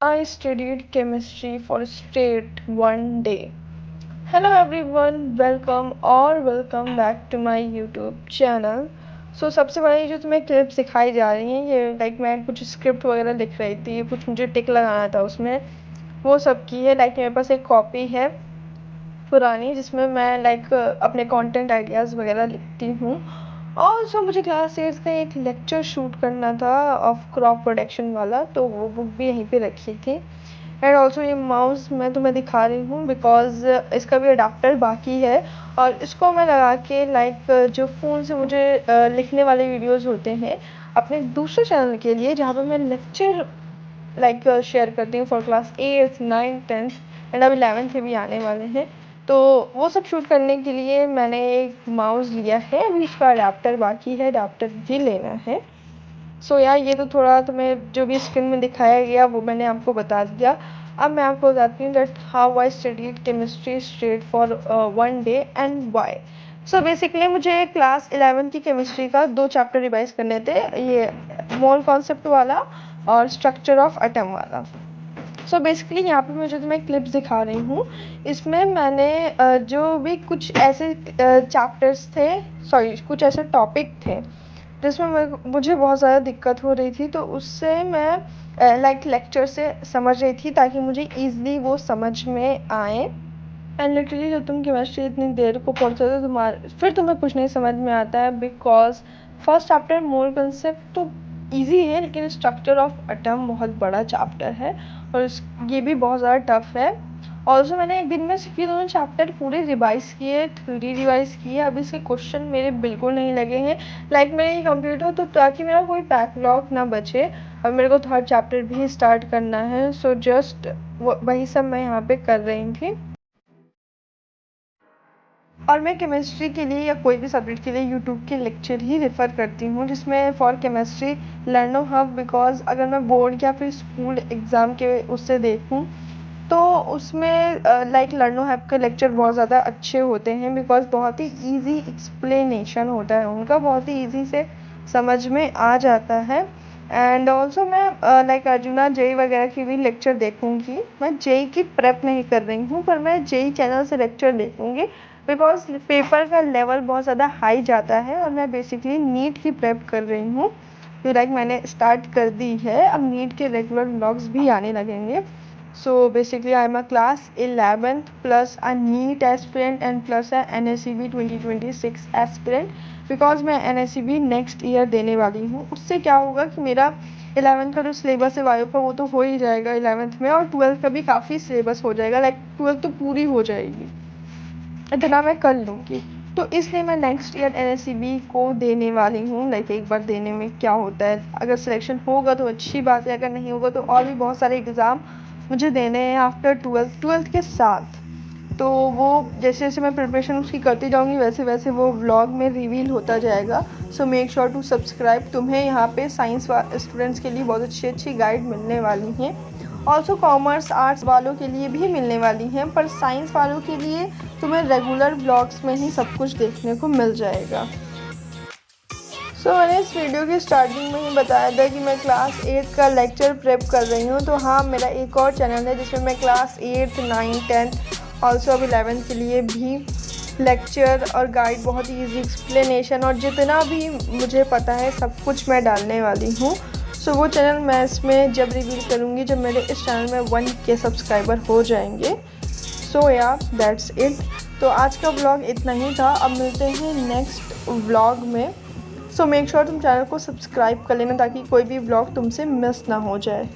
I studied chemistry for straight one day. Hello everyone, welcome back to my YouTube channel. सबसे पहले जो तुम्हें clips दिखाई जा रही हैं ये मैं कुछ स्क्रिप्ट वगैरह लिख रही थी, कुछ मुझे टिक लगाना था उसमें, वो सब की है। मेरे पास एक कॉपी है पुरानी जिसमें मैं अपने कंटेंट आइडियाज़ वगैरह लिखती हूँ। और सो मुझे क्लास 8 का एक लेक्चर शूट करना था ऑफ क्रॉप प्रोडक्शन वाला, तो वो बुक भी यहीं पे रखी थी। एंड ऑल्सो ये माउस मैं तुम्हें दिखा रही हूँ बिकॉज इसका भी अडाप्टर बाकी है, और इसको मैं लगा के जो फ़ोन से मुझे लिखने वाले वीडियोज़ होते हैं अपने दूसरे चैनल के लिए, जहाँ पर मैं लेक्चर शेयर करती हूँ फॉर क्लास 8 9 10 एंड अब 11th में भी आने वाले हैं। तो वो सब शूट करने के लिए मैंने एक माउस लिया है, अभी इसका अडाप्टर बाकी है, अडाप्टर भी लेना है। यार ये तो थोड़ा तुम्हें जो भी स्क्रीन में दिखाया गया वो मैंने आपको बता दिया। अब मैं आपको बताती हूँ that how I studied chemistry straight for one day and why. Basically मुझे क्लास 11 की केमिस्ट्री का 2 चैप्टर रिवाइज करने थे, ये मोल कॉन्सेप्ट वाला और स्ट्रक्चर ऑफ एटम वाला। बेसिकली यहाँ पे मैं जो तुम्हें क्लिप्स दिखा रही हूँ इसमें मैंने जो भी कुछ ऐसे चैप्टर्स थे, सॉरी कुछ ऐसे टॉपिक थे जिसमें मुझे बहुत ज़्यादा दिक्कत हो रही थी, तो उससे मैं लेक्चर से समझ रही थी ताकि मुझे ईज़िली वो समझ में आए। एंड लिटरली जब तुम केमिस्ट्री इतनी देर को पढ़ते हो तो फिर तुम्हें कुछ नहीं समझ में आता है, because first chapter mole concept तो इजी है, लेकिन स्ट्रक्चर ऑफ एटम बहुत बड़ा चैप्टर है और ये भी बहुत ज़्यादा टफ है। ऑल्सो मैंने एक दिन में सिर्फ ये दोनों चैप्टर पूरे रिवाइज़ किए, 3D रिवाइज़ किए। अब इसके क्वेश्चन मेरे बिल्कुल नहीं लगे हैं, मेरे ये कंप्लीट हो तो ताकि मेरा कोई बैकलॉग ना बचे। अब मेरे को थर्ड चैप्टर भी स्टार्ट करना है, जस्ट वही सब मैं यहाँ पे कर रही थी। और मैं केमिस्ट्री के लिए या कोई भी सब्जेक्ट के लिए यूट्यूब के लेक्चर ही रेफ़र करती हूँ, जिसमें फॉर केमिस्ट्री लर्नो हब, बिकॉज अगर मैं बोर्ड या फिर स्कूल एग्ज़ाम के उससे देखूँ तो उसमें लर्नो हब के लेक्चर बहुत ज़्यादा अच्छे होते हैं, बिकॉज बहुत ही ईजी एक्सप्लेनेशन होता है उनका, बहुत ही ईजी से समझ में आ जाता है। एंड ऑल्सो मैं अर्जुना जेई वगैरह की भी लेक्चर देखूँगी। मैं जेई की प्रेप नहीं कर रही हूँ, पर मैं जेई चैनल से लेक्चर देखूँगी बिकॉज पेपर का लेवल बहुत ज़्यादा हाई जाता है। और मैं बेसिकली नीट की प्रेप कर रही हूँ, जो मैंने स्टार्ट कर दी है। अब नीट के रेगुलर व्लॉग्स भी आने लगेंगे। Basically I'm a class 11th plus a NEET aspirant and plus a NSCB 2026 aspirant, because मैं NSCB नेक्स्ट ईयर देने वाली हूँ। उससे क्या होगा कि मेरा 11th का जो सिलेबस है वायु का वो तो हो ही जाएगा 11th में, और 12th का भी काफ़ी सिलेबस हो जाएगा, 12th तो पूरी हो जाएगी, इतना मैं कर लूँगी। तो इसलिए मैं नेक्स्ट ईयर NSCB को देने वाली हूँ। एक बार देने में क्या होता है, अगर सिलेक्शन होगा तो अच्छी बात है, अगर नहीं होगा तो और भी बहुत सारे एग्ज़ाम मुझे देने हैं आफ्टर ट्वेल्थ के साथ। तो वो जैसे जैसे मैं प्रिपरेशन उसकी करती जाऊँगी वैसे वैसे वो व्लॉग में रिवील होता जाएगा। Make sure to subscribe. तुम्हें यहाँ पे साइंस स्टूडेंट्स के लिए बहुत अच्छी अच्छी गाइड मिलने वाली हैं, ऑल्सो कॉमर्स आर्ट्स वालों के लिए भी मिलने वाली हैं, पर साइंस वालों के लिए तुम्हें रेगुलर ब्लॉग्स में ही सब कुछ देखने को मिल जाएगा। मैंने इस वीडियो की स्टार्टिंग में ही बताया था कि मैं क्लास 8 का लेक्चर प्रेप कर रही हूँ। तो हाँ, मेरा एक और चैनल है जिसमें मैं क्लास 8 9 10 ऑल्सो अब 11th के लिए भी लेक्चर और गाइड, बहुत ही ईजी एक्सप्लेनेशन और जितना भी मुझे पता है सब कुछ मैं डालने वाली हूँ। वो चैनल मैं इसमें जब रिवील करूँगी जब मेरे इस चैनल में 1K सब्सक्राइबर हो जाएंगे। या दैट्स इट। तो आज का व्लॉग इतना ही था, अब मिलते हैं नेक्स्ट व्लॉग में। मेक श्योर तुम चैनल को सब्सक्राइब कर लेना ताकि कोई भी व्लॉग तुमसे मिस ना हो जाए।